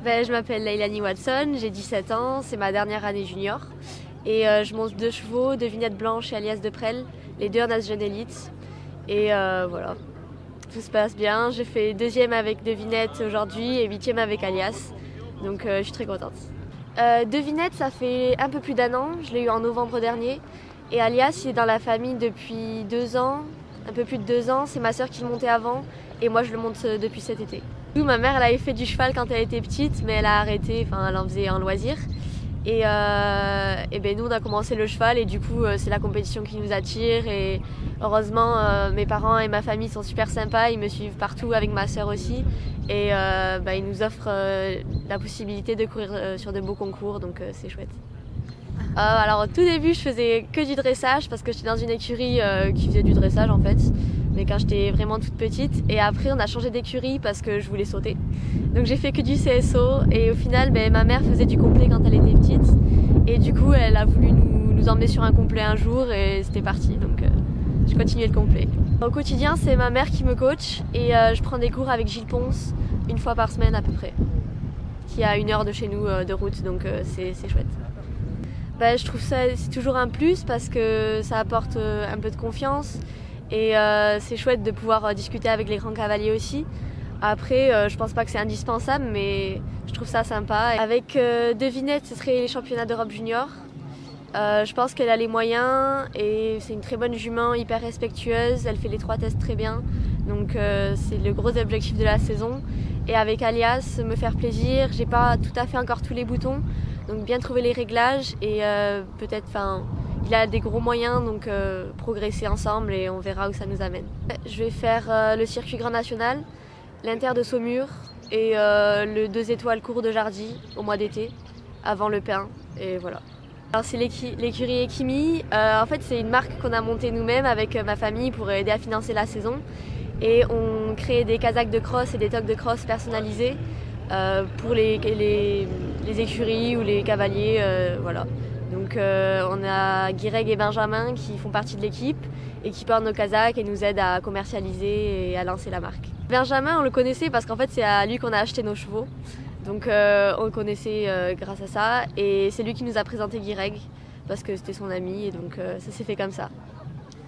Je m'appelle Leilani Watson, j'ai 17 ans, c'est ma dernière année junior. Et je monte 2 chevaux, Devinette Blanche et Alias de Presles, les 2 en As Jeune Élite. Et voilà, tout se passe bien. J'ai fait 2e avec Devinette aujourd'hui et 8e avec Alias. Donc je suis très contente. Devinette, ça fait un peu plus d'1 an, je l'ai eu en novembre dernier. Et Alias, il est dans la famille depuis 2 ans, un peu plus de 2 ans. C'est ma sœur qui le montait avant et moi je le monte depuis cet été. Ma mère, elle avait fait du cheval quand elle était petite, mais elle a arrêté, elle en faisait en loisir. Et nous, on a commencé le cheval et du coup, c'est la compétition qui nous attire. Et heureusement, mes parents et ma famille sont super sympas, ils me suivent partout avec ma sœur aussi. Et ils nous offrent la possibilité de courir sur de beaux concours, donc c'est chouette. Alors au tout début, je faisais que du dressage parce que j'étais dans une écurie qui faisait du dressage en fait. Mais quand j'étais vraiment toute petite. Et après, on a changé d'écurie parce que je voulais sauter. Donc j'ai fait que du CSO. Et au final, ma mère faisait du complet quand elle était petite. Et du coup, elle a voulu nous emmener sur un complet un jour et c'était parti. Donc je continuais le complet. Au quotidien, c'est ma mère qui me coach. Et je prends des cours avec Gilles Ponce 1 fois par semaine à peu près. Qui est à 1 heure de chez nous de route. Donc c'est chouette. Je trouve ça c'est toujours un plus parce que ça apporte un peu de confiance. Et c'est chouette de pouvoir discuter avec les grands cavaliers aussi. Après, je pense pas que c'est indispensable, mais je trouve ça sympa. Avec Devinette, ce serait les championnats d'Europe junior. Je pense qu'elle a les moyens et c'est une très bonne jument, hyper respectueuse. Elle fait les 3 tests très bien. Donc c'est le gros objectif de la saison. Et avec Alias, me faire plaisir. J'ai pas tout à fait encore tous les boutons. Donc bien trouver les réglages et peut-être, il a des gros moyens, donc progresser ensemble et on verra où ça nous amène. Je vais faire le circuit Grand National, l'Inter de Saumur et le 2 étoiles Cours de Jardy au mois d'été, avant le P1 et voilà. Alors c'est l'écurie Ekimi. En fait c'est une marque qu'on a montée nous-mêmes avec ma famille pour aider à financer la saison. Et on crée des casaques de cross et des toques de cross personnalisés pour les écuries ou les cavaliers, voilà. Donc on a Guireg et Benjamin qui font partie de l'équipe et qui portent nos casaques et nous aident à commercialiser et à lancer la marque. Benjamin, on le connaissait parce qu'en fait c'est à lui qu'on a acheté nos chevaux. Donc on le connaissait grâce à ça et c'est lui qui nous a présenté Guireg parce que c'était son ami et donc ça s'est fait comme ça.